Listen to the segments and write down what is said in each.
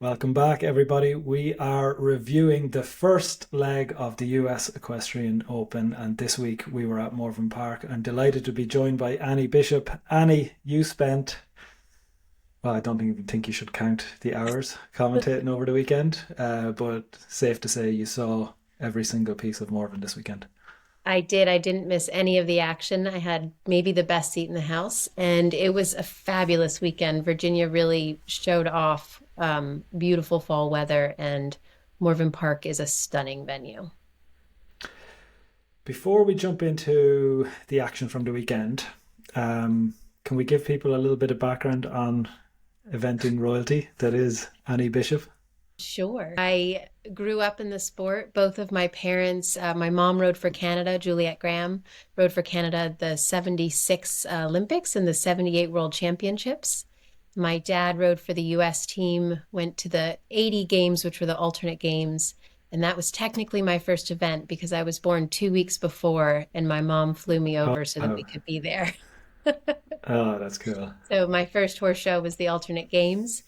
Welcome back, everybody. We are reviewing the first leg of the US Equestrian Open, and this week we were at Morven Park. I'm delighted to be joined by Annie Bishop. Annie, you spent, well, I don't even think you should count the hours commentating over the weekend, but safe to say you saw every single piece of Morven this weekend. I did. I didn't miss any of the action. I had maybe the best seat in the house, and it was a fabulous weekend. Virginia really showed off beautiful fall weather, and Morven Park is a stunning venue. Before we jump into the action from the weekend, can we give people a little bit of background on eventing royalty that is Annie Bishop? Sure. I grew up in the sport. Both of my parents, my mom rode for Canada, Juliette Graham rode for Canada the 76 Olympics and the 78 World Championships. My dad rode for the US team, went to the 80 games, which were the alternate games. And that was technically my first event because I was born 2 weeks before and my mom flew me Oh, over so that we could be there. oh, that's cool. So my first horse show was the alternate games.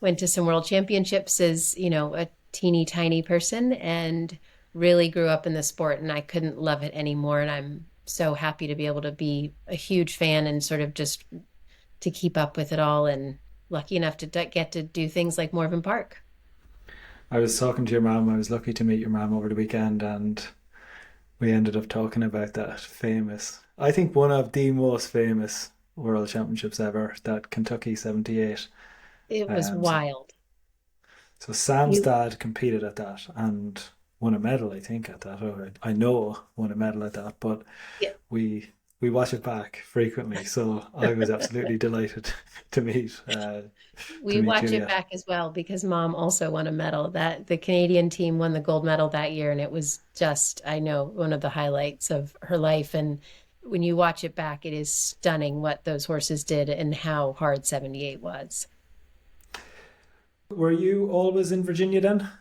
Went to some world championships as, a teeny tiny person and really grew up in the sport and I couldn't love it anymore. And I'm so happy to be able to be a huge fan and sort of just to keep up with it all and lucky enough to get to do things like Morven Park. I was talking to your mom. I was lucky to meet your mom over the weekend, and we ended up talking about that famous, I think one of the most famous World Championships ever, that Kentucky 78. It was So, wild. so Sam's You, dad competed at that and won a medal, I think, at that. Or I know won a medal at that, but yeah. we we watch it back frequently. So I was absolutely delighted to meet to We meet watch it Julia. back as well because mom also won a medal. That the Canadian team won the gold medal that year, and it was just, I know, one of the highlights of her life. And when you watch it back, it is stunning what those horses did and how hard 78 was. Were you always in Virginia then,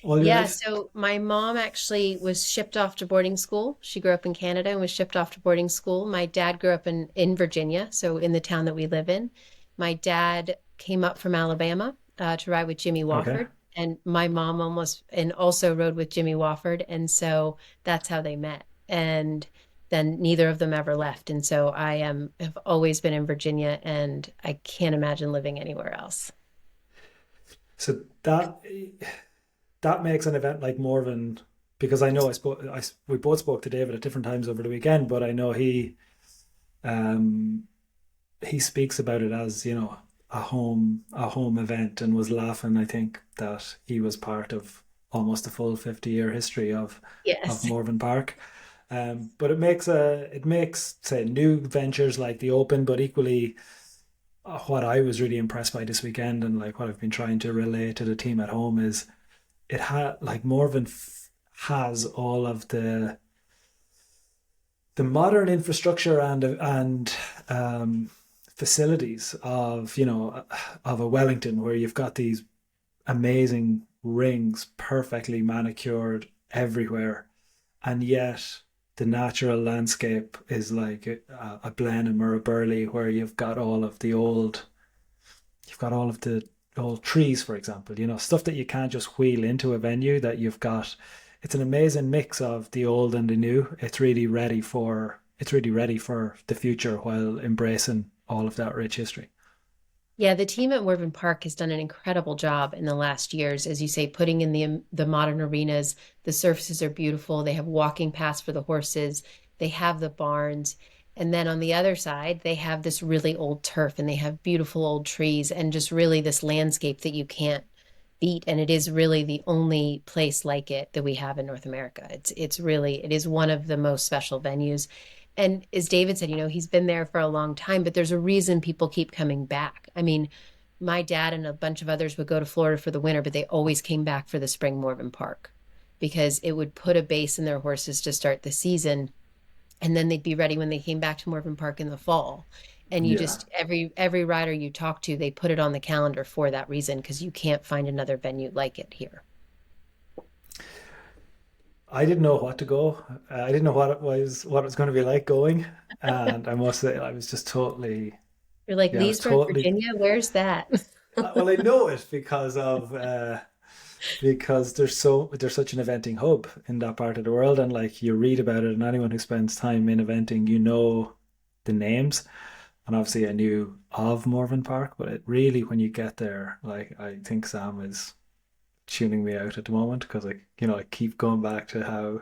all your Yeah, life? so my mom actually was shipped off to boarding school. She grew up in Canada and was shipped off to boarding school. My dad grew up in Virginia, so in the town that we live in. My dad came up from Alabama to ride with Jimmy Okay. Wofford, and my mom almost and also rode with Jimmy Wofford, and so that's how they met. And then neither of them ever left, and so I am have always been in Virginia, and I can't imagine living anywhere else. So that makes an event like Morven, because I know we both spoke to David at different times over the weekend, but I know um he speaks about it as, a home event, and was laughing, I think, that he was part of almost a full 50-year history of Yes. Morven Park. But it makes, say, new ventures like the Open, but equally, what I was really impressed by this weekend, and like what I've been trying to relay to the team at home, is it had like Morven has all of the modern infrastructure and facilities of a Wellington, where you've got these amazing rings perfectly manicured everywhere, and yet the natural landscape is like a Blenheim or a Burley, where you've got all of the old trees, for example, stuff that you can't just wheel into a venue. That you've got, it's an amazing mix of the old and the new. It's really ready for the future while embracing all of that rich history. Yeah, the team at Morven Park has done an incredible job in the last years, as you say, putting in the modern arenas. The surfaces are beautiful. They have walking paths for the horses. They have the barns. And then on the other side, they have this really old turf and they have beautiful old trees and just really this landscape that you can't beat. And it is really the only place like it that we have in North America. It is one of the most special venues. And as David said, he's been there for a long time, but there's a reason people keep coming back. I mean, my dad and a bunch of others would go to Florida for the winter, but they always came back for the spring Morven Park because it would put a base in their horses to start the season, and then they'd be ready when they came back to Morven Park in the fall. And you Yeah. just every rider you talk to, they put it on the calendar for that reason because you can't find another venue like it here. I didn't know what to go. I didn't know what it was going to be like going, and I must say I was just totally, You're like yeah, I was Leesburg, totally. Virginia, where's that? Well, I know it because there's such an eventing hub in that part of the world, and like you read about it, and anyone who spends time in eventing, you know the names. And obviously, I knew of Morven Park, but it really, when you get there, like I think Sam is tuning me out at the moment because I keep going back to how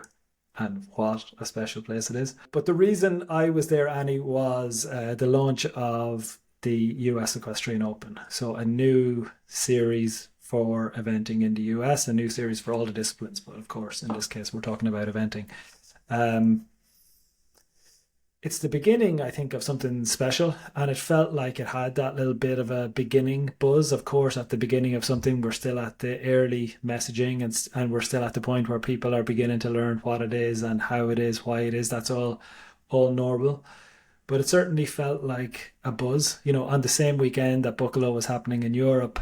and what a special place it is. But the reason I was there, Annie, was the launch of the US Equestrian Open. So a new series for eventing in the US, a new series for all the disciplines. But of course, in this case, we're talking about eventing. Um, it's the beginning, I think, of something special, and it felt like it had that little bit of a beginning buzz. Of course, at the beginning of something, we're still at the early messaging, and we're still at the point where people are beginning to learn what it is and how it is, why it is. That's all normal. But it certainly felt like a buzz. On the same weekend that Buccalo was happening in Europe,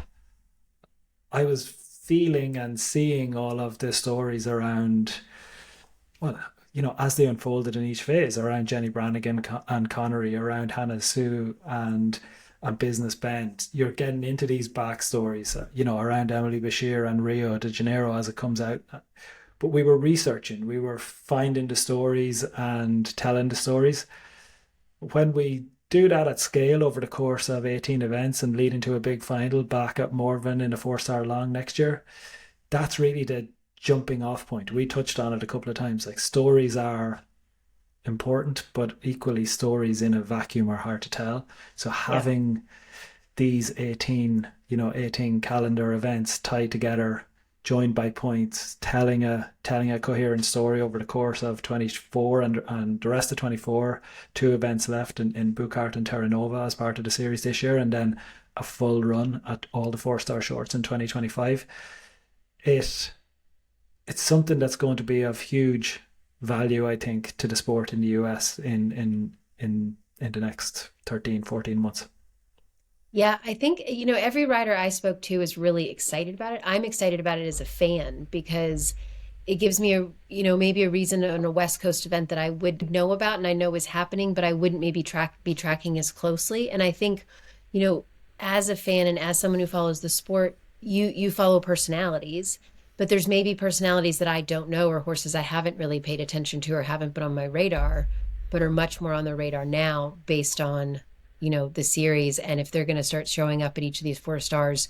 I was feeling and seeing all of the stories around, well, as they unfolded in each phase, around Jenny Brannigan and Connery, around Hannah Sue and Business Bent. You're getting into these backstories, around Emily Bashir and Rio de Janeiro as it comes out. But we were researching, we were finding the stories and telling the stories. When we do that at scale over the course of 18 events and leading to a big final back at Morven in a 4-star long next year, that's really the jumping off point. We touched on it a couple of times. Like, stories are important, but equally stories in a vacuum are hard to tell. So Yeah. having these 18 calendar events tied together, joined by points, telling a coherent story over the course of 24 and the rest of 24, two events left in Bucharest and Terra Nova as part of the series this year, and then a full run at all the 4-star shorts in 2025. It's something that's going to be of huge value, I think, to the sport in the US in the next 13, 14 months. Yeah, I think, every rider I spoke to is really excited about it. I'm excited about it as a fan because it gives me maybe a reason on a West Coast event that I would know about and I know is happening, but I wouldn't maybe be tracking as closely. And I think, you know, as a fan and as someone who follows the sport, you follow personalities, but there's maybe personalities that I don't know or horses I haven't really paid attention to or haven't been on my radar, but are much more on the radar now based on, the series. And if they're going to start showing up at each of these 4 stars,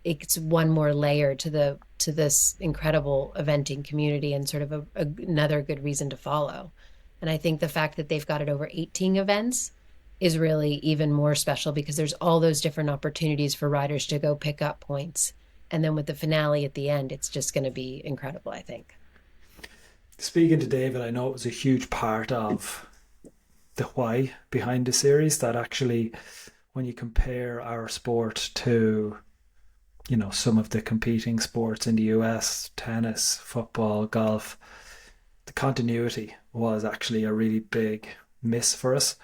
it's one more layer to this incredible eventing community and sort of another good reason to follow. And I think the fact that they've got it over 18 events is really even more special because there's all those different opportunities for riders to go pick up points. And then with the finale at the end, it's just going to be incredible, I think. Speaking to David, I know it was a huge part of the why behind the series, that actually when you compare our sport to some of the competing sports in the US, tennis, football, golf, the continuity was actually a really big miss for us.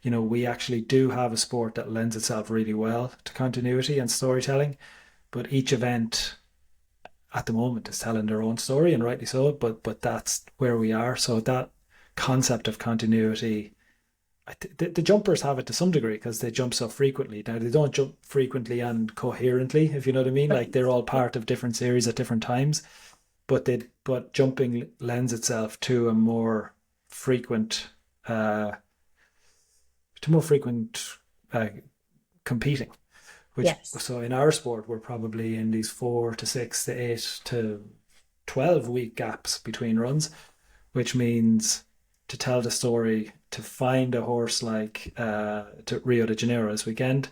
We actually do have a sport that lends itself really well to continuity and storytelling, but each event at the moment is telling their own story, and rightly so, but that's where we are. So that concept of continuity, the jumpers have it to some degree because they jump so frequently. Now, they don't jump frequently and coherently, if you know what I mean. Like, they're all part of different series at different times, but jumping lends itself to a more frequent uh, uh, competing. Which, Yes. so in our sport, we're probably in these 4 to 6 to 8 to 12 week gaps between runs, which means to tell the story, to find a horse like to Rio de Janeiro this weekend,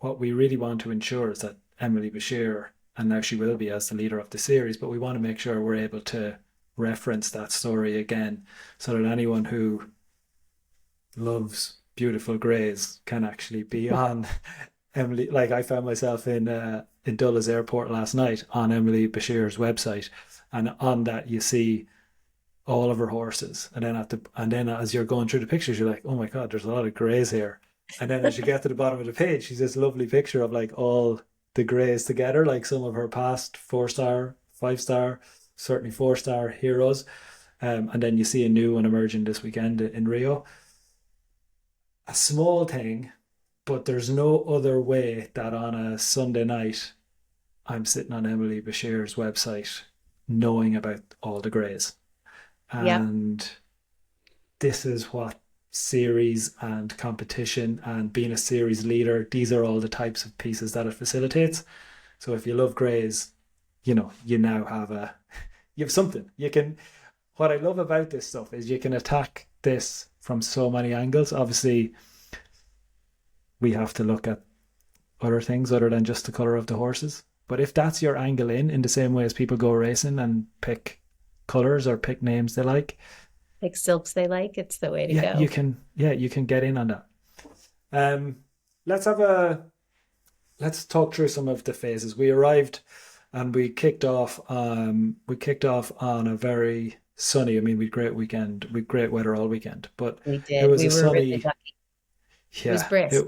what we really want to ensure is that Emily Bashir, and now she will be as the leader of the series, but we want to make sure we're able to reference that story again so that anyone who loves beautiful greys can actually be on Emily. Like, I found myself in Dulles Airport last night on Emily Bashir's website, and on that you see all of her horses, and then as you're going through the pictures, you're like, oh my god, there's a lot of greys here. And then as you get to the bottom of the page, she's this lovely picture of like all the greys together, like some of her past 4-star, 5-star, certainly 4-star heroes. And then you see a new one emerging this weekend in Rio. A small thing, but there's no other way that on a Sunday night I'm sitting on Emily Bashir's website knowing about all the greys. Yep. And this is what series and competition and being a series leader, these are all the types of pieces that it facilitates. So if you love greys, you now have you have something. You can what I love about this stuff is you can attack this from so many angles. Obviously, we have to look at other things other than just the color of the horses. But if that's your angle in the same way as people go racing and pick colors or pick names they Like silks they like, it's the way to yeah, go. you can get in on that. Um, let's have a let's talk through some of the phases. We arrived and we kicked off on a very sunny. I mean, we had great weekend, we had great weather all weekend, but We it did. was We a were really sunny, lucky. It was yeah. brisk.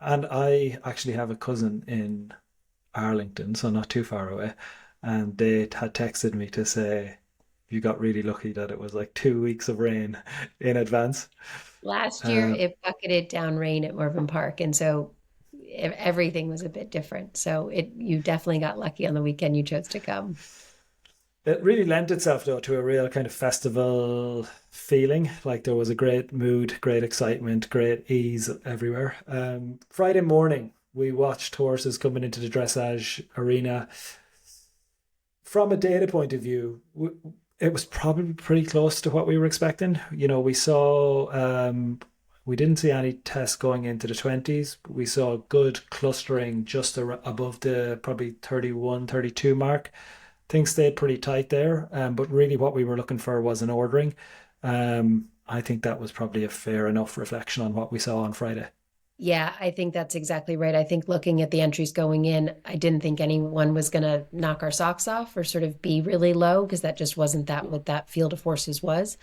And I actually have a cousin in Arlington, so not too far away, and they had texted me to say you got really lucky that it was like 2 weeks of rain in advance. Last year, Um, it bucketed down rain at Morven Park, and so everything was a bit different. So you definitely got lucky on the weekend you chose to come. It really lent itself though to a real kind of festival feeling. Like there was a great mood, great excitement, great ease everywhere. Friday morning, we watched horses coming into the dressage arena. From a data point of view, it was probably pretty close to what we were expecting. We didn't see any tests going into the 20s. We saw good clustering just above the probably 31, 32 mark. Things stayed pretty tight there, but really what we were looking for was an ordering. I think that was probably a fair enough reflection on what we saw on Friday. Yeah, I think that's exactly right. I think looking at the entries going in, I didn't think anyone was going to knock our socks off or sort of be really low because that just wasn't that what that field of horses was.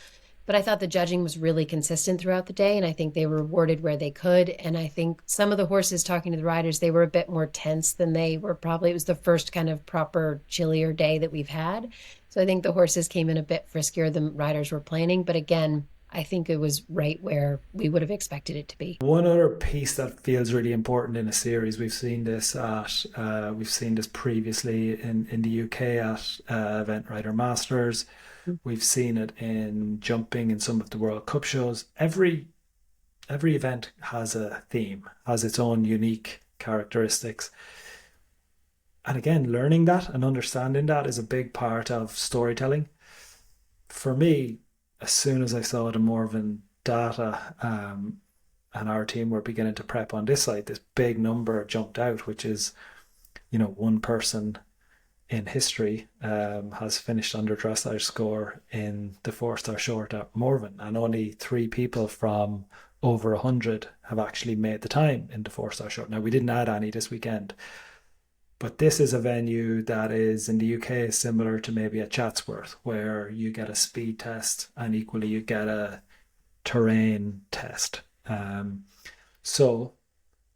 But I thought the judging was really consistent throughout the day, and I think they were rewarded where they could. And I think some of the horses, talking to the riders, they were a bit more tense than they were probably. It was the first kind of proper chillier day that we've had. So I think the horses came in a bit friskier than riders were planning. But again, I think it was right where we would have expected it to be. One other piece that feels really important in a series, we've seen this previously in the UK at Event Rider Masters. We've seen it in jumping in some of the World Cup shows. Every event has a theme, has its own unique characteristics. And again, learning that and understanding that is a big part of storytelling. For me, as soon as I saw the Morven data, and our team were beginning to prep on this side, this big number jumped out, which is, one person in history has finished under dressage score in the 4-star short at Morven, and only 3 people from over 100 have actually made the time in the 4-star short. Now, we didn't add any this weekend, but this is a venue that is in the UK similar to maybe a Chatsworth, where you get a speed test and equally you get a terrain test. So,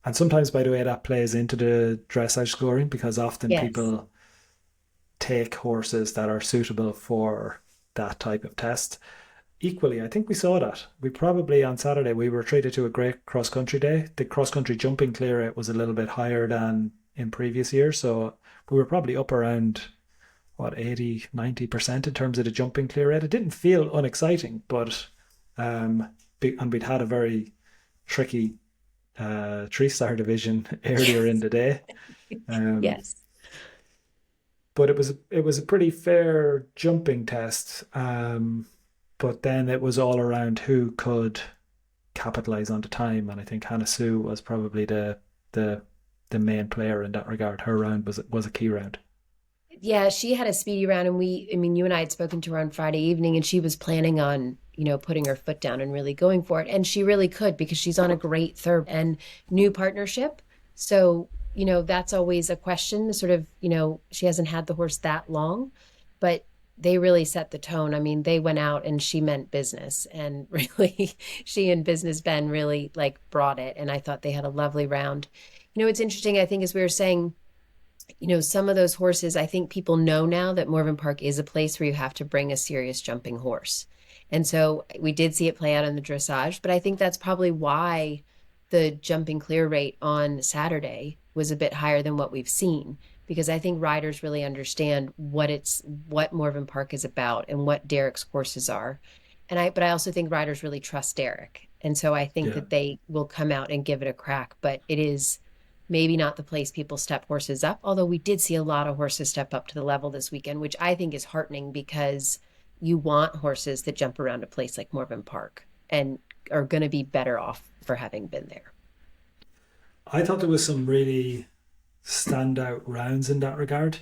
and sometimes, by the way, that plays into the dressage scoring because often Yes. people take horses that are suitable for that type of test. Equally, I think we saw that. We probably on Saturday we were treated to a great cross country day. The cross country jumping clear rate was a little bit higher than in previous years, so we were probably up around what 80-90% in terms of the jumping clear rate. It didn't feel unexciting, but and we'd had a very tricky 3-star division earlier in the day. Um, Yes. but it was a pretty fair jumping test. But then it was all around who could capitalize on the time, and I think Hannah Sue was probably the the main player in that regard. Her round was a key round. Yeah, she had a speedy round, and I mean, you and I had spoken to her on Friday evening, and she was planning on, putting her foot down and really going for it. And she really could because she's on a great third and new partnership. So, that's always a question, sort of, she hasn't had the horse that long, but they really set the tone. I mean, they went out and she meant business, and really, she and Business Ben really like brought it. And I thought they had a lovely round. It's interesting, I think, as we were saying, some of those horses, I think people know now that Morven Park is a place where you have to bring a serious jumping horse. And so we did see it play out in the dressage, but I think that's probably why the jumping clear rate on Saturday was a bit higher than what we've seen, because I think riders really understand what Morven Park is about and what Derek's courses are. But I also think riders really trust Derek. And so I think Yeah. that they will come out and give it a crack, but it is maybe not the place people step horses up, although we did see a lot of horses step up to the level this weekend, which I think is heartening, because you want horses that jump around a place like Morven Park and are going to be better off for having been there. I thought there was some really standout rounds in that regard.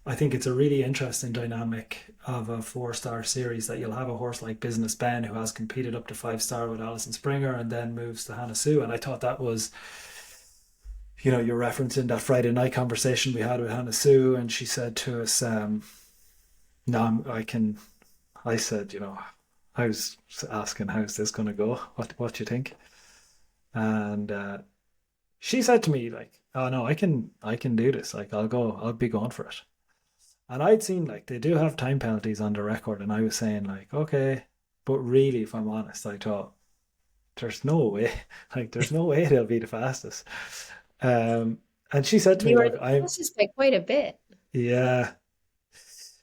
I think it's a really interesting dynamic of a 4-star series that you'll have a horse like Business Ben, who has competed up to 5-star with Alison Springer and then moves to Hannah Sue. And I thought that was, you're referencing that Friday night conversation we had with Hannah Sue, and she said to us, no, I said, I was asking, how's this going to go? What do you think? And she said to me, like, oh no, I can do this. Like, I'll be going for it. And I'd seen, like, they do have time penalties on the record, and I was saying, like, okay, but really, if I'm honest, I thought there's no way, like, there's no way they'll be the fastest. And she said to me, You were look, the fastest by quite a bit. yeah,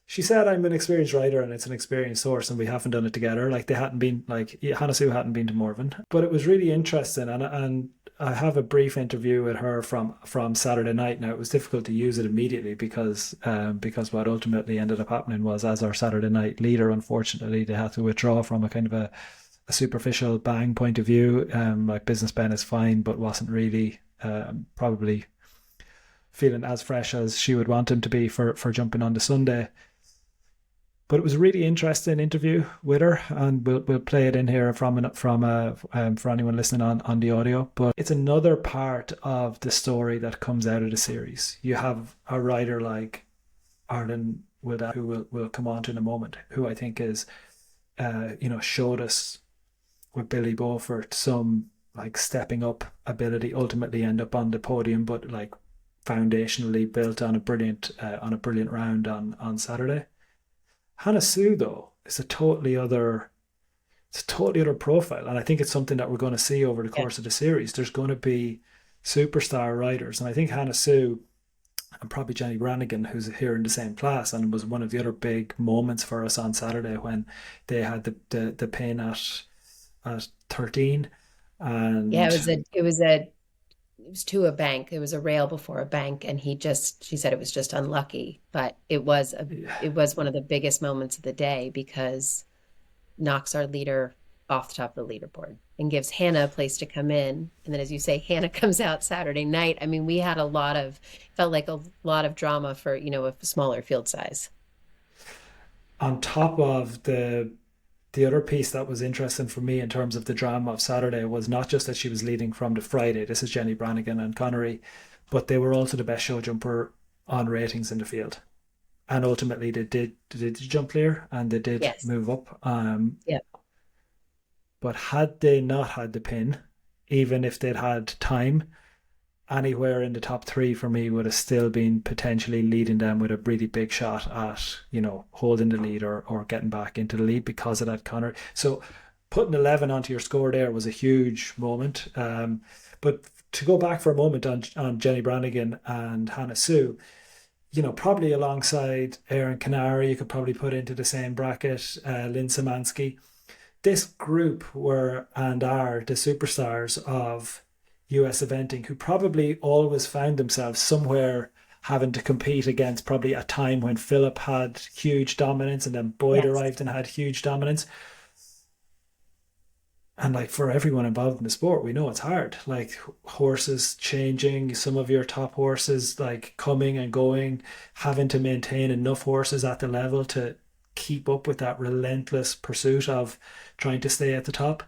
she said, I'm an experienced rider and it's an experienced horse, and we haven't done it together. Like, they hadn't been, like, Hannah Sue hadn't been to Morven, but it was really interesting. And I have a brief interview with her from Saturday night. Now, it was difficult to use it immediately because what ultimately ended up happening was, as our Saturday night leader, unfortunately, they had to withdraw from a kind of a superficial bang point of view. Like, Business Ben is fine, but wasn't really probably feeling as fresh as she would want him to be for jumping on the Sunday. But it was a really interesting interview with her, and we'll play it in here from for anyone listening on the audio. But it's another part of the story that comes out of the series. You have a rider like Arden Wilda, who will come on to in a moment, who I think is, showed us with Billy Beaufort some, like, stepping up ability. Ultimately, end up on the podium, but, like, foundationally built on a brilliant round on Saturday. Hannah Sue, though, is it's a totally other profile, and I think it's something that we're going to see over the Yeah. course of the series. There's going to be superstar riders, and I think Hannah Sue and probably Jenny Brannigan, who's here in the same class, and was one of the other big moments for us on Saturday when they had the pin at 13, Yeah, and it was to a bank. There was a rail before a bank, and she said it was just unlucky, but it was one of the biggest moments of the day, because knocks our leader off the top of the leaderboard and gives Hannah a place to come in. And then, as you say, Hannah comes out Saturday night. I mean, we had felt like a lot of drama for, a smaller field size. on top of the other piece that was interesting for me in terms of the drama of Saturday was not just that she was leading from the Friday. This is Jenny Brannigan and Connery, but they were also the best show jumper on ratings in the field. And ultimately, they did jump clear and they did Yes. move up. Yeah. But had they not had the pin, even if they'd had time, anywhere in the top three for me would have still been potentially leading them with a really big shot at, holding the lead or getting back into the lead because of that Connor. So putting 11 onto your score there was a huge moment. But to go back for a moment on Jenny Brannigan and Hannah Sue, probably alongside Aaron Canary, you could probably put into the same bracket Lynn Szymanski. This group were and are the superstars of US eventing, who probably always found themselves somewhere having to compete against probably a time when Philip had huge dominance and then Boyd Yes. arrived and had huge dominance. And, like, for everyone involved in the sport, we know it's hard. Like, horses changing, some of your top horses, like, coming and going, having to maintain enough horses at the level to keep up with that relentless pursuit of trying to stay at the top.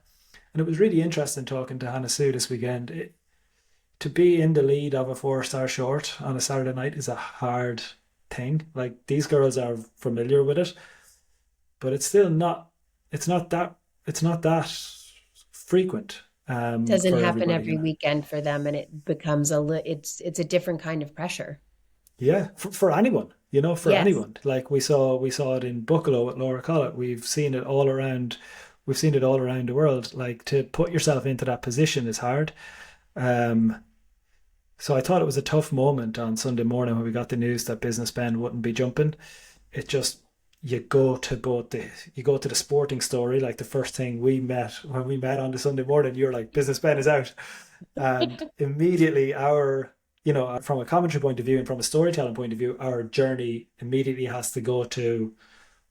And it was really interesting talking to Hannah Sue this weekend. To be in the lead of a 4-star short on a Saturday night is a hard thing. Like, these girls are familiar with it, but it's still not. It's not that frequent Doesn't for happen everybody. every weekend for them, and it becomes it's a different kind of pressure. Yeah, for anyone, for Yes. anyone. Like, we saw it in Buccalow at Laura Collett. We've seen it all around. We've seen it all around the world. Like, to put yourself into that position is hard. Um, so I thought it was a tough moment on Sunday morning when we got the news that Business Ben wouldn't be jumping. It just you go to the sporting story, like the first thing we met when we met on the Sunday morning, you're like, Business Ben is out. And immediately from a commentary point of view and from a storytelling point of view, our journey immediately has to go to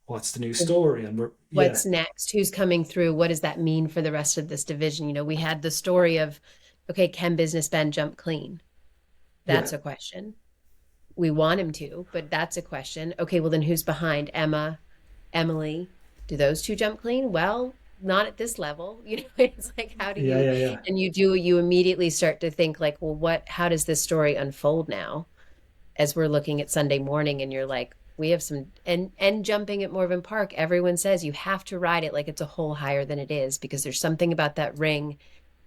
what's the new story. And What's next? Who's coming through? What does that mean for the rest of this division? We had the story of, okay, can Business Ben jump clean? yeah, That's a question. We want him to, but that's a question. Okay, well then who's behind? Emma, Emily, do those two jump clean? Well, not at this level. It's like, how do yeah, you, yeah, yeah. and you immediately start to think like, well, how does this story unfold now as we're looking at Sunday morning and you're like, we have some, and jumping at Morven Park, everyone says you have to ride it like it's a hole higher than it is because there's something about that ring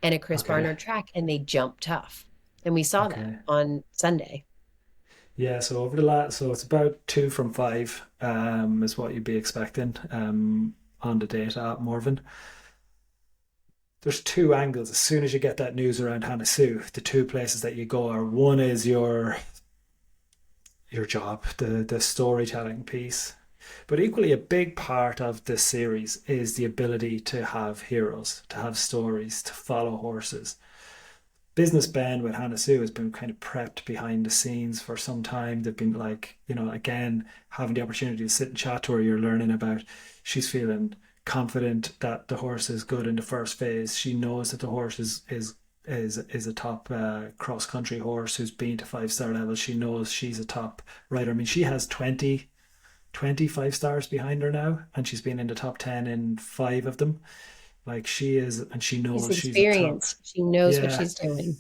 and a Chris Okay, Barnard track and they jump tough. And we saw that okay. on Sunday. Yeah, so so it's about 2 from 5, is what you'd be expecting, on the date at Morven. There's two angles. As soon as you get that news around Hannah Sue, the two places that you go are, one is your job, the storytelling piece. But equally, a big part of this series is the ability to have heroes, to have stories, to follow horses. Business Ben with Hannah Sue has been kind of prepped behind the scenes for some time. They've been like, again, having the opportunity to sit and chat to her, you're learning about, she's feeling confident that the horse is good in the first phase. She knows that the horse is a top cross country horse who's been to 5-star levels. She knows she's a top rider. I mean, she has 25 stars behind her now, and she's been in the top 10 in 5 of them. Like she is, and she She's knows she's a top. experienced. She knows what Yeah, she's doing.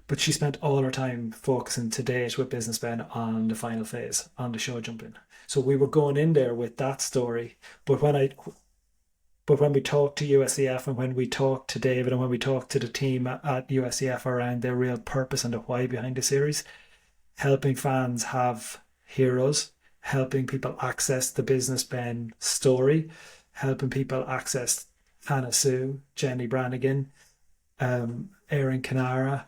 but she spent all her time focusing to date with Business Ben on the final phase, on the show jumping. So we were going in there with that story. But when we talked to USEF and when we talked to David and when we talked to the team at USEF around their real purpose and the why behind the series, helping fans have heroes, helping people access the Business Ben story, helping people access Hannah Sue, Jenny Brannigan, Erin Canara,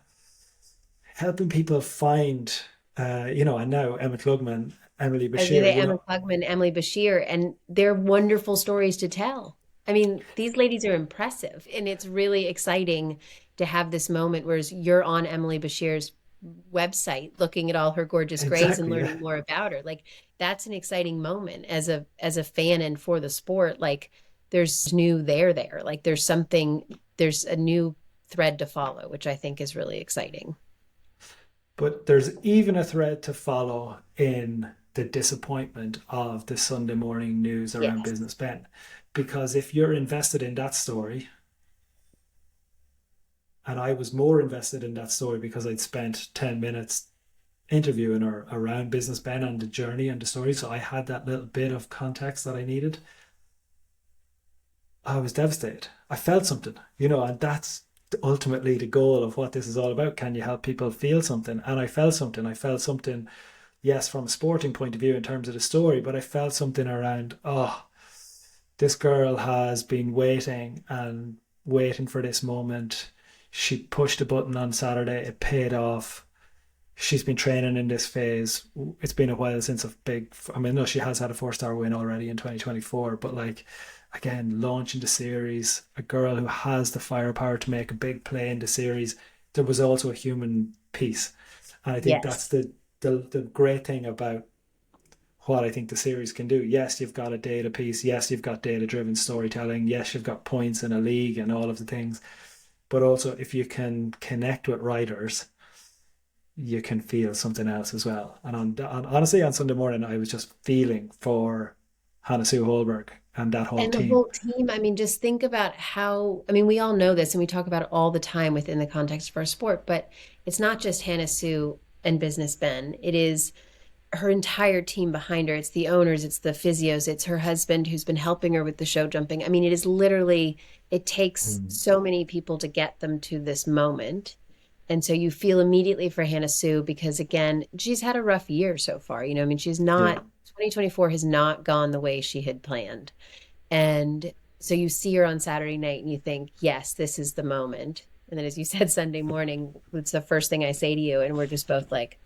helping people find, and now Emma Klugman, Emily As you Bashir, say, Emma Klugman, Emily Bashir, and they're wonderful stories to tell. I mean, these ladies are impressive, and it's really exciting to have this moment where you're on Emily Bashir's website looking at all her gorgeous grays and exactly, yeah. learning more about her. Like that's an exciting moment as a fan and for the sport. Like there's new there. Like there's a new thread to follow, which I think is really exciting. But there's even a thread to follow in the disappointment of the Sunday morning news around Yes. Business Ben. Because if you're invested in that story, and I was more invested in that story because I'd spent 10 minutes interviewing her around Business Ben and the journey and the story. So I had that little bit of context that I needed. I was devastated. I felt something, and that's ultimately the goal of what this is all about. Can you help people feel something? And I felt something. I felt something, yes, from a sporting point of view in terms of the story, but I felt something around, oh, this girl has been waiting and waiting for this moment. She pushed a button on Saturday, it paid off. She's been training in this phase. It's been a while since I mean, no, she has had a 4-star win already in 2024, but like, again, launching the series, a girl who has the firepower to make a big play in the series. There was also a human piece. And I think Yes. that's the great thing about what I think the series can do. Yes, you've got a data piece. Yes, you've got data driven storytelling. Yes, you've got points in a league and all of the things. But also, if you can connect with writers, you can feel something else as well. And honestly, on Sunday morning, I was just feeling for Hannah Sue Holberg and that whole And the team. whole team, I mean, just think about how, I mean, we all know this and we talk about it all the time within the context of our sport, but it's not just Hannah Sue and Business Ben. It is her entire team behind her. It's the owners, it's the physios, it's her husband who's been helping her with the show jumping. I mean, it is literally, it takes Mm. so many people to get them to this moment. And so you feel immediately for Hannah Sue because again, she's had a rough year so far. I mean, she's not, Yeah. 2024 has not gone the way she had planned. And so you see her on Saturday night and you think, yes, this is the moment. And then, as you said, Sunday morning, it's the first thing I say to you. And we're just both like,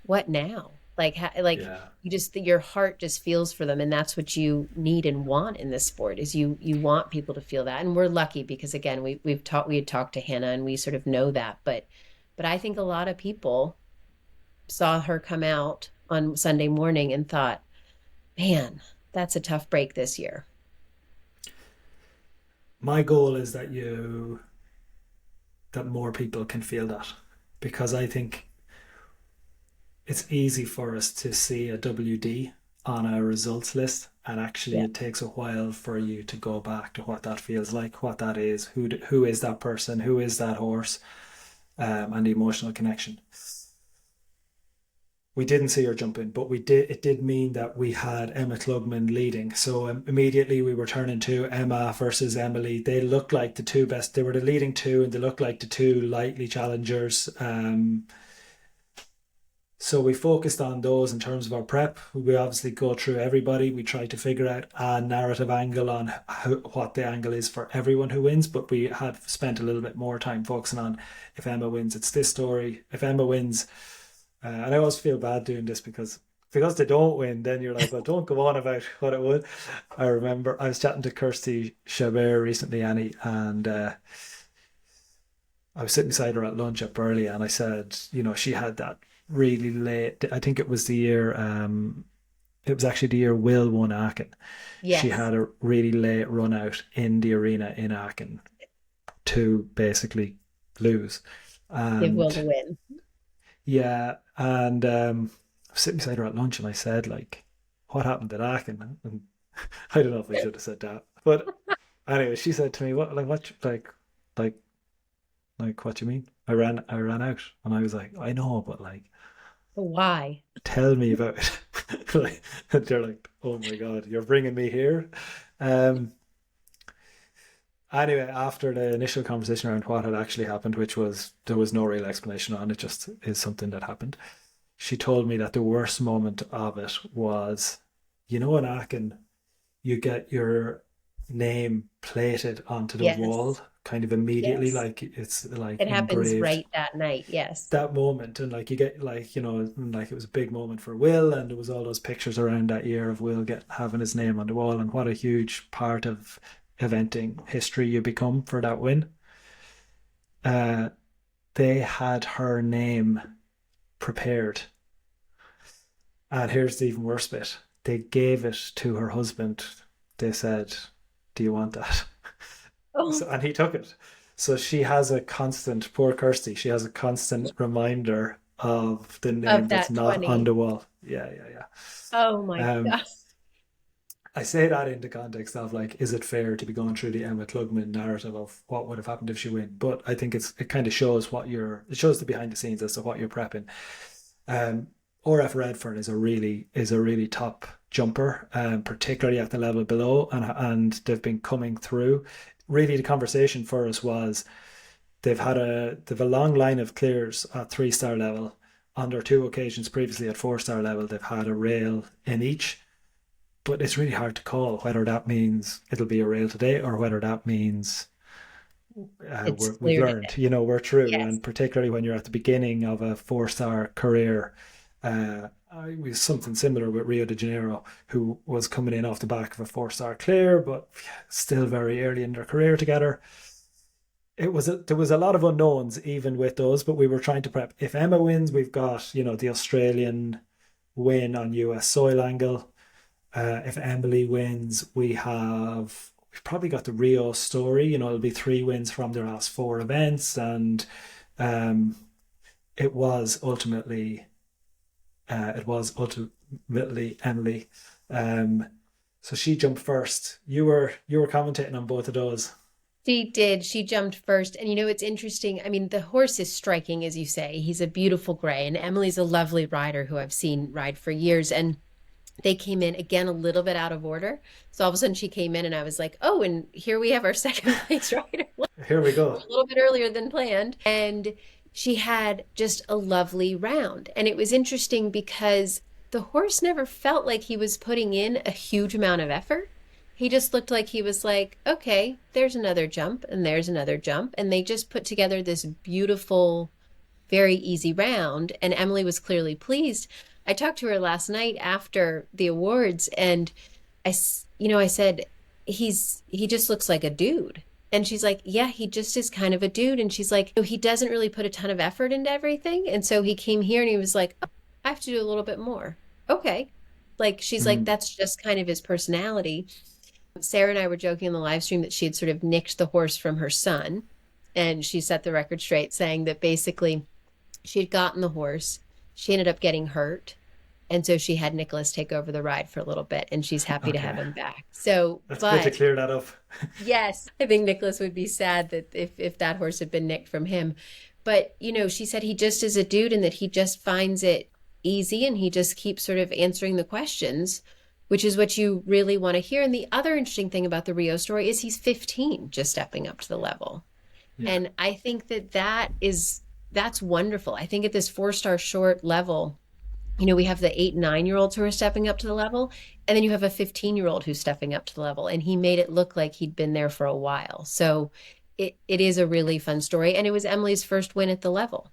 what now? Like Yeah. you just, your heart just feels for them. And that's what you need and want in this sport is you want people to feel that. And we're lucky because again, we had talked to Hannah and we sort of know that, but I think a lot of people saw her come out on Sunday morning and thought, man, that's a tough break this year. My goal is that more people can feel that, because I think it's easy for us to see a WD on a results list, and actually Yeah. it takes a while for you to go back to what that feels like, what that is, who is that person, who is that horse, and the emotional connection. We didn't see her jump in, but we did. It did mean that we had Emma Klugman leading. So immediately we were turning to Emma versus Emily. They looked like the two best. They were the leading two, and they looked like the two likely challengers. So we focused on those in terms of our prep. We obviously go through everybody. We try to figure out a narrative angle on what the angle is for everyone who wins, but we had spent a little bit more time focusing on, if Emma wins, it's this story. If Emma wins, and I always feel bad doing this because they don't win, then you're like, well, don't go on about what it would. I remember I was chatting to Kirsty Chabert recently, Annie, and I was sitting beside her at lunch at Burley, and I said, she had that really late. I think it was the year. It was actually the year Will won Aachen. She Yes. had a really late run out in the arena in Aachen to basically lose, Give Will the and win. yeah, and I was sitting beside her at lunch, and I said, like, what happened at Aachen? And I don't know if I should have said that, but anyway, she said to me, "What, like, what, like, what do you mean? I ran out," and I was like, "I know, but like, Why? tell me about it." Like, and they're like, "Oh my God, you're bringing me here." Um, Anyway, after the initial conversation around what had actually happened, which was there was no real explanation on it, just is something that happened. She told me that the worst moment of it was, in Aachen, you get your name plated onto the wall Yes. kind of immediately, Yes. like it's like It happens engraved. right that night. Yes. That moment, and like you get like like it was a big moment for Will, and there was all those pictures around that year of Will get having his name on the wall, and what a huge part of eventing history you become for that win. Uh, they had her name prepared. And here's the even worse bit. They gave it to her husband. They said, "Do you want that?" Oh, So, and he took it. So she has a constant, poor Kirsty, she has a constant reminder of the name of that's that not on 20. the wall. Yeah, yeah, Oh my yeah. God. I say that in the context of like, is it fair to be going through the Emma Klugman narrative of what would have happened if she win? But I think it kind of shows it shows the behind the scenes as to what you're prepping. Um, RF Redfern is a really top jumper, particularly at the level below, and they've been coming through. Really, the conversation for us was they've a long line of clears at 3-star level. On their two occasions previously at 4-star level, they've had a rail in each, but it's really hard to call whether that means it'll be a rail today or whether that means It's we've clear learned, today. we're through. Yes. And particularly when you're at the beginning of a 4-star career, it was something similar with Rio de Janeiro, who was coming in off the back of a 4-star clear, but still very early in their career together. There was a lot of unknowns even with those, but we were trying to prep. If Emma wins, we've got the Australian win on US soil angle. If Emily wins, we've probably got the Rio story. It'll be 3 wins from their last 4 events, and um, it was ultimately Emily. Um, so she jumped first. You were commentating on both of those. She did. She jumped first. And it's interesting. I mean, the horse is striking, as you say. He's a beautiful gray. And Emily's a lovely rider who I've seen ride for years. And they came in again a little bit out of order. So all of a sudden she came in and I was like, oh, and here we have our second place rider. Here we We're go. a little bit earlier than planned. And she had just a lovely round. And it was interesting because the horse never felt like he was putting in a huge amount of effort. He just looked like he was like, okay, there's another jump and there's another jump. And they just put together this beautiful, very easy round. And Emily was clearly pleased. I talked to her last night after the awards, and I said, he just looks like a dude. And she's like, yeah, he just is kind of a dude. And she's like, he doesn't really put a ton of effort into everything. And so he came here and he was like, oh, I have to do a little bit more. Okay. Like, she's like, Mm. that's just kind of his personality. Sarah and I were joking in the live stream that she had sort of nicked the horse from her son. And she set the record straight, saying that basically she had gotten the horse. She ended up getting hurt. And so she had Nicholas take over the ride for a little bit, and she's happy to have Okay, him back. So, that's good to but clear that up. yes, I think Nicholas would be sad that if that horse had been nicked from him. But, she said he just is a dude and that he just finds it easy and he just keeps sort of answering the questions, which is what you really want to hear. And the other interesting thing about the Rio story is he's 15, just stepping up to the level. Yeah. And I think that's wonderful. I think at this 4-star short level, we have the 8 and 9 year olds who are stepping up to the level, and then you have a 15-year-old who's stepping up to the level, and he made it look like he'd been there for a while. So it is a really fun story, and it was Emily's first win at the level.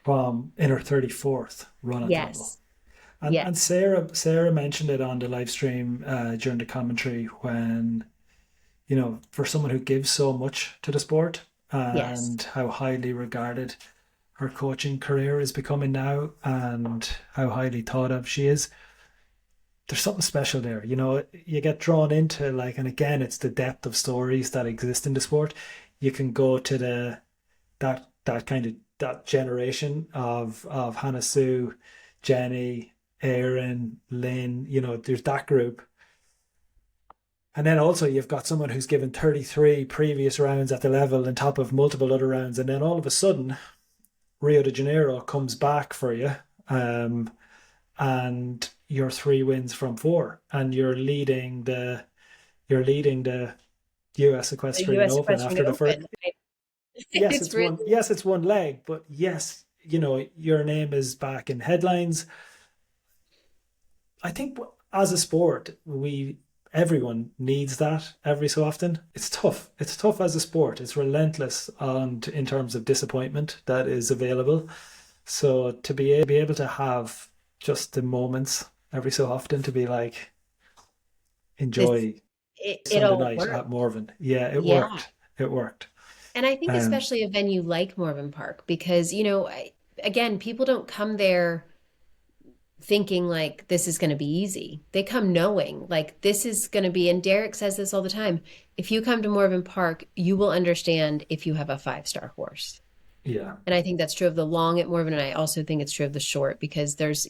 From in her 34th run at the level. Yes. And Yes. Sarah mentioned it on the live stream during the commentary when, for someone who gives so much to the sport Yes. and how highly regarded her coaching career is becoming now and how highly thought of she is, there's something special there. You get drawn into like, and again, it's the depth of stories that exist in the sport. You can go to that kind of that generation of Hannah Sue, Jenny, Aaron, Lynn, there's that group. And then also you've got someone who's given 33 previous rounds at the level on top of multiple other rounds. And then all of a sudden, Rio de Janeiro comes back for you. And you're 3 wins from 4. And you're leading the US The Equestrian US Open Equestrian after the first. Open. Yes, It's it's really, one. Yes, it's one leg, but yes, your name is back in headlines. I think as a sport, everyone needs that every so often. It's tough. It's tough as a sport. It's relentless on in terms of disappointment that is available. So to be able to have just the moments every so often to be like this, enjoy it Sunday all night at worked. Morven. Yeah, it Yeah. worked. It worked. And I think Um, especially a venue like Morven Park, because, again, people don't come there thinking like this is going to be easy. They come knowing like this is going to be, and Derek says this all the time, if you come to Morven Park, you will understand if you have a 5-star horse. yeah, And I think that's true of the long at Morven, and I also think it's true of the short because there's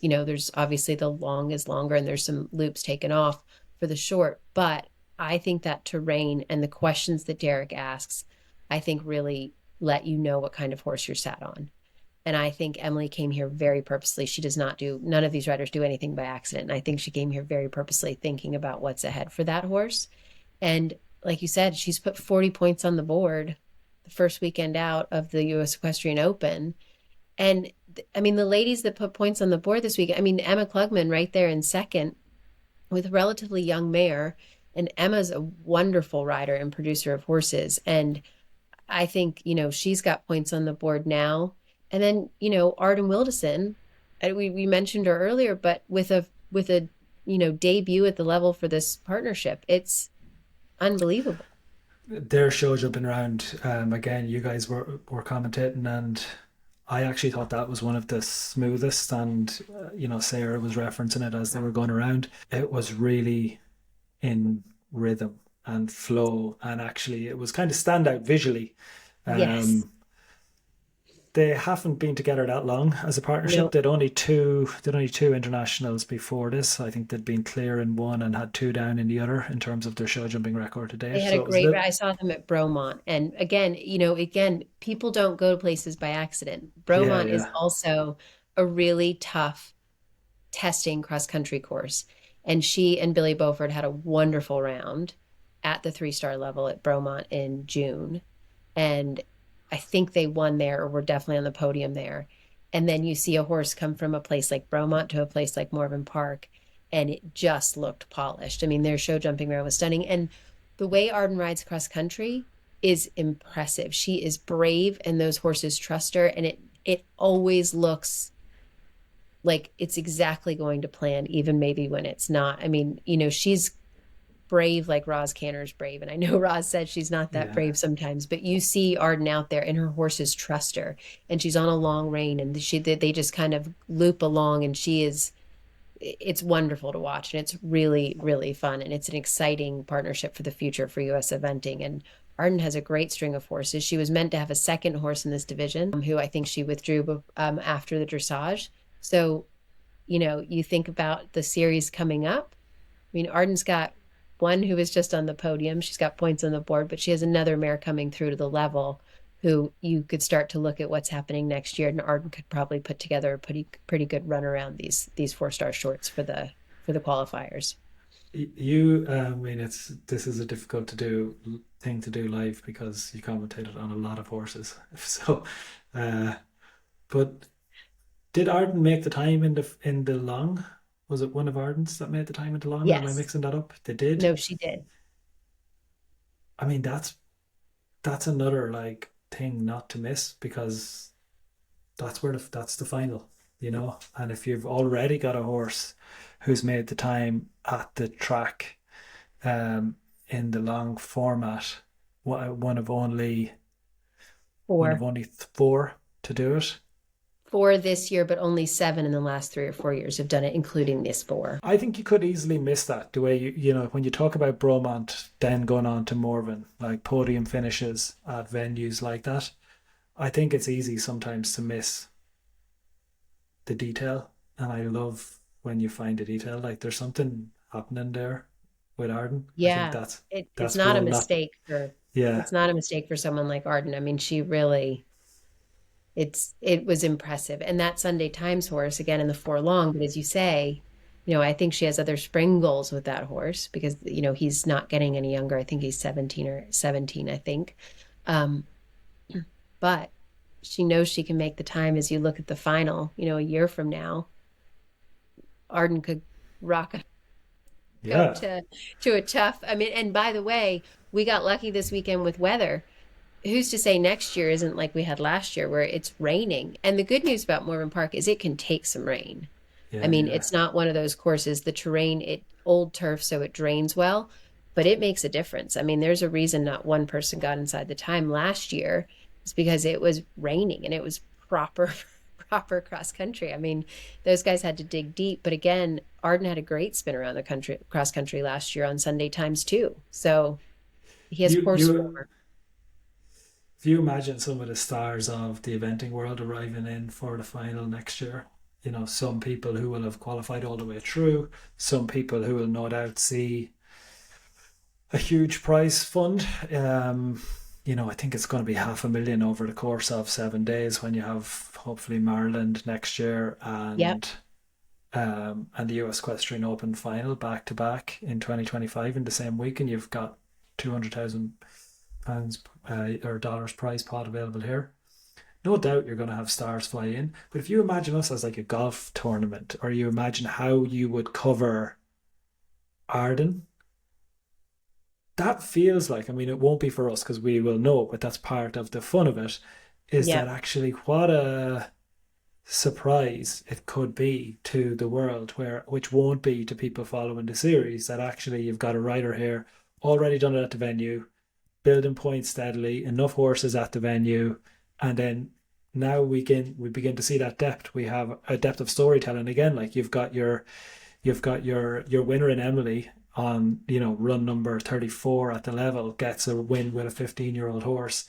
obviously the long is longer and there's some loops taken off for the short. But I think that terrain and the questions that Derek asks, I think really let you know what kind of horse you're sat on. And I think Emily came here very purposely. She does not do, none of these riders do anything by accident. And I think she came here very purposely thinking about what's ahead for that horse. And like you said, she's put 40 points on the board the first weekend out of the US Equestrian Open. And I mean, the ladies that put points on the board this week, I mean, Emma Klugman right there in second with a relatively young mare. And Emma's a wonderful rider and producer of horses. And I think, she's got points on the board now. And then, Arden Wildison, we mentioned her earlier, but with a debut at the level for this partnership, it's unbelievable. their show jumping around. Again, you guys were commentating, and I actually thought that was one of the smoothest. And Sarah was referencing it as they were going around. It was really in rhythm and flow, and actually, it was kind of standout visually. Yes. Um, they haven't been together that long as a partnership. No, Did only two internationals before this. I think they'd been clear in one and had two down in the other in terms of their show jumping record to they date. had a So it was a great, little, I saw them at Bromont. And again, people don't go to places by accident. yeah, Bromont is yeah. also a really tough testing cross country course. And she and Billy Beaufort had a wonderful round at the 3-star level at Bromont in June. And I think they won there or were definitely on the podium there. And then you see a horse come from a place like Bromont to a place like Morven Park. and it just looked polished. I mean, their show jumping around was stunning. And the way Arden rides cross country is impressive. She is brave and those horses trust her. And it always looks like it's exactly going to plan, even maybe when it's not. I mean, she's brave like Roz Canner's brave. And I know Roz said she's not that Yeah. brave sometimes, but you see Arden out there and her horses trust her and she's on a long rein and they just kind of loop along and it's wonderful to watch and it's really, really fun. And it's an exciting partnership for the future for US eventing. And Arden has a great string of horses. She was meant to have a second horse in this division, who I think she withdrew after the dressage. So, you think about the series coming up. I mean, Arden's got one who is just on the podium. She's got points on the board, but she has another mare coming through to the level who you could start to look at what's happening next year. And Arden could probably put together a pretty good run around these 4-star shorts for the qualifiers. I mean, this is a difficult thing to do live because you commentated on a lot of horses. So, uh, but did Arden make the time in the long? Was it one of Arden's that made the time in the long? Or am I Yes. mixing that up? They did. No, she did. I mean, that's another like thing not to miss because that's the final, And if you've already got a horse who's made the time at the track, in the long format, one of only one of Four. only four to do it. Four this year, but only seven in the last 3 or 4 years have done it, including this four. I think you could easily miss that the way when you talk about Bromont, then going on to Morven, like podium finishes at venues like that. I think it's easy sometimes to miss the detail, and I love when you find the detail. Like there's something happening there with Arden. I think Yeah. It's that's not a one not. mistake for Yeah, it's not a mistake for someone like Arden. I mean, she really it was impressive. And that Sunday Times horse again in the four long, but as you say, I think she has other spring goals with that horse because he's not getting any younger. I think he's 17 or 17, I think. Um, but she knows she can make the time as you look at the final, a year from now, Arden could rock go yeah. to a tough. I mean, and by the way, we got lucky this weekend with weather. Who's to say next year isn't like we had last year where it's raining? And the good news about Morven Park is it can take some rain. I Yeah, mean, yeah. it's not one of those courses, the terrain, old turf, so it drains well, but it makes a difference. I mean, there's a reason not one person got inside the time last year. It's because it was raining and it was proper, proper cross country. I mean, those guys had to dig deep. But again, Arden had a great spin around the country, cross country last year on Sunday times too. So he has You horse you form. if you imagine some of the stars of the eventing world arriving in for the final next year, some people who will have qualified all the way through, some people who will no doubt see a huge prize fund. I think it's going to be 500,000 over the course of 7 days when you have hopefully Maryland next year Yep. and the US Equestrian Open final back to back in 2025 in the same week, and you've got £200,000 or dollars prize pot available here. No doubt you're going to have stars fly in, but if you imagine us as like a golf tournament, or you imagine how you would cover Arden, that feels like, I mean, it won't be for us because we will know, but that's part of the fun of it, is that Yep. actually what a surprise it could be to the world, which won't be to people following the series, that actually you've got a rider here already done it at the venue, building points steadily, enough horses at the venue, and then now we begin to see that depth. We have a depth of storytelling again. Like you've got your winner in Emily on run number 34 at the level gets a win with a 15-year-old horse.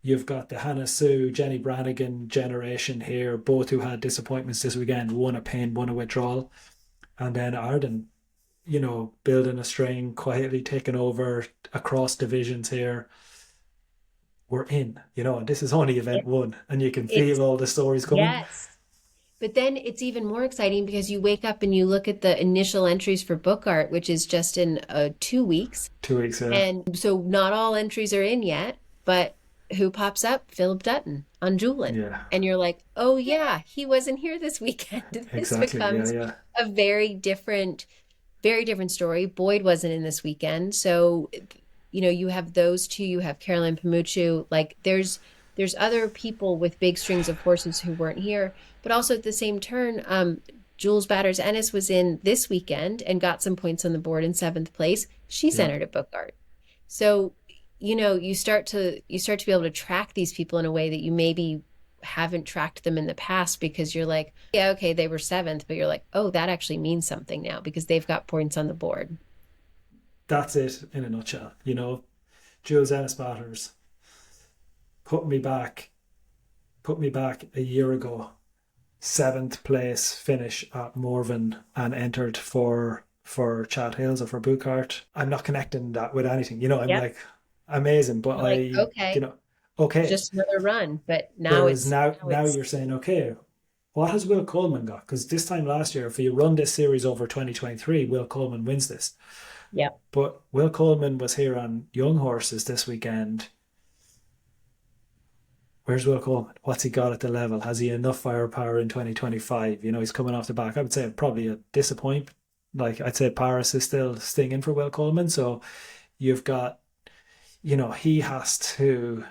You've got the Hannah Sue, Jenny Brannigan generation here, both who had disappointments this weekend, one a pain, one a withdrawal. And then Arden, building a string, quietly taking over across divisions here. We're in, and this is only event It, one, and you can it's feel all the stories coming. yes. But then it's even more exciting because you wake up and you look at the initial entries for book art, which is just in 2 weeks. 2 weeks, yeah. And so not all entries are in yet, but who pops up? Philip Dutton on Julin. Yeah, And you're like, oh yeah, he wasn't here this weekend. This exactly. Yeah, becomes yeah, a very different story. Boyd wasn't in this weekend. So, you have those two, you have Caroline Pamuchu. Like there's other people with big strings of horses who weren't here. But also at the same turn, Jules Batters Ennis was in this weekend and got some points on the board in seventh place. She's yeah. entered at Bookart. So, you start to be able to track these people in a way that you maybe haven't tracked them in the past because you're like, yeah, okay, they were seventh, but you're like, oh, that actually means something now because they've got points on the board. That's it in a nutshell. Jules Ennis Batters put me back, put me back a year ago. Seventh place finish at Morven and entered for Chat Hills or for Bucart. I'm not connecting that with anything. I'm Yep. like amazing, but You're like, you okay, know, okay. just another run. But now Whereas it's now now now it's you're saying, okay, what has Will Coleman got? Because this time last year, if you run this series over 2023, Will Coleman wins this. yep. But Will Coleman was here on young horses this weekend. Where's Will Coleman? What's he got at the level? Has he enough firepower in 2025? He's coming off the back. I would say probably a disappointment. Like I'd say Paris is still stinging for Will Coleman. So you've got, he has to.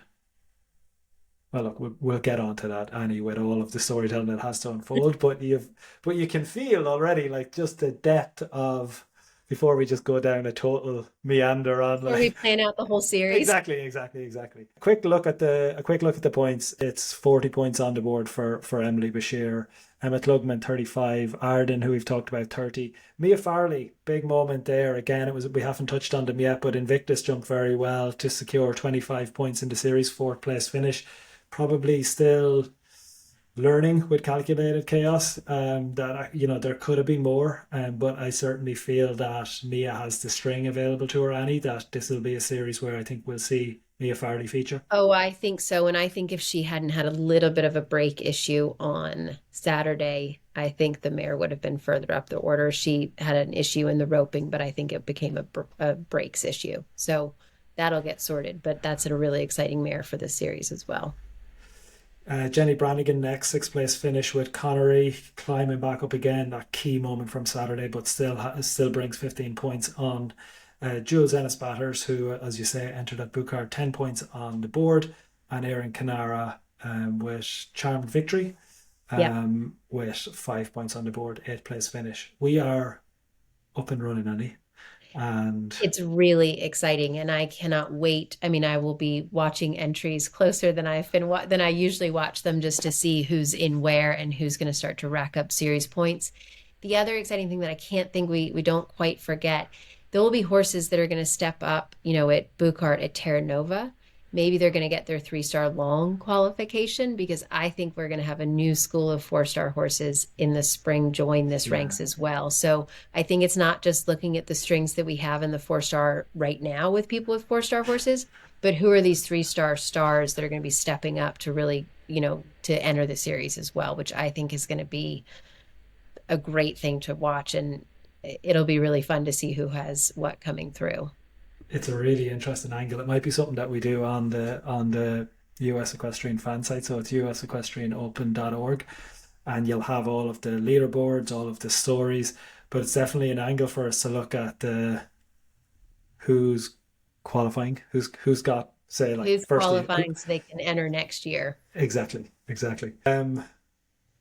Well, look, we'll get onto that, Annie, with all of the storytelling that has to unfold. But you can feel already like just the depth of before we just go down a total meander on Before we like plan out the whole series. exactly. A quick look at the points. It's 40 points on the board for Emily Bashir, Emma Klugman 35, Arden, who we've talked about, 30. Mia Farley, big moment there. Again, we haven't touched on them yet, but Invictus jumped very well to secure 25 points in the series, fourth place finish. Probably still learning with calculated chaos. That there could have been more, but I certainly feel that Mia has the string available to her, Annie. That this will be a series where I think we'll see Mia Farley feature. Oh, I think so. And I think if she hadn't had a little bit of a break issue on Saturday, I think the mare would have been further up the order. She had an issue in the roping, but I think it became a breaks issue. So that'll get sorted. But that's a really exciting mare for this series as well. Jenny Brannigan next, sixth place finish with Connery climbing back up again. That key moment from Saturday, but still brings 15 points on. Jules Ennis Batters, who, as you say, entered at Bucard, 10 points on the board, and Erin Canara with Charmed Victory Yeah. with 5 points on the board, eighth place finish. We are up and running, Annie, and It's really exciting, and I cannot wait. I mean, I will be watching entries closer than than I usually watch them just to see who's in where and who's going to start to rack up series points. The other exciting thing that I can't think we don't quite forget, there will be horses that are going to step up, at Bucart at Terra Nova. Maybe they're going to get their 3-star long qualification because I think we're going to have a new school of 4-star horses in the spring join this yeah, ranks as well. So I think it's not just looking at the strings that we have in the 4-star right now with people with 4-star horses, but who are these 3-star stars that are going to be stepping up to really, to enter the series as well, which I think is going to be a great thing to watch. And it'll be really fun to see who has what coming through. it's a really interesting angle. It might be something that we do on the US Equestrian fan site. So it's usequestrianopen.org, and you'll have all of the leaderboards, all of the stories. But it's definitely an angle for us to look at the who's qualifying, who's got, say, like Who's firstly qualifying so they can enter next year. exactly.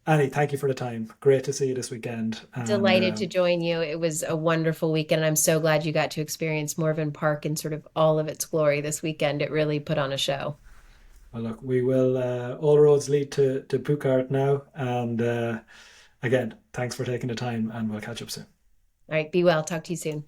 Annie, thank you for the time. Great to see you this weekend. And Delighted to join you. It was a wonderful weekend. I'm so glad you got to experience Morven Park in sort of all of its glory this weekend. It really put on a show. well, look, we will. All roads lead to Puchart now. And again, thanks for taking the time, and we'll catch up soon. All right, be well. Talk to you soon.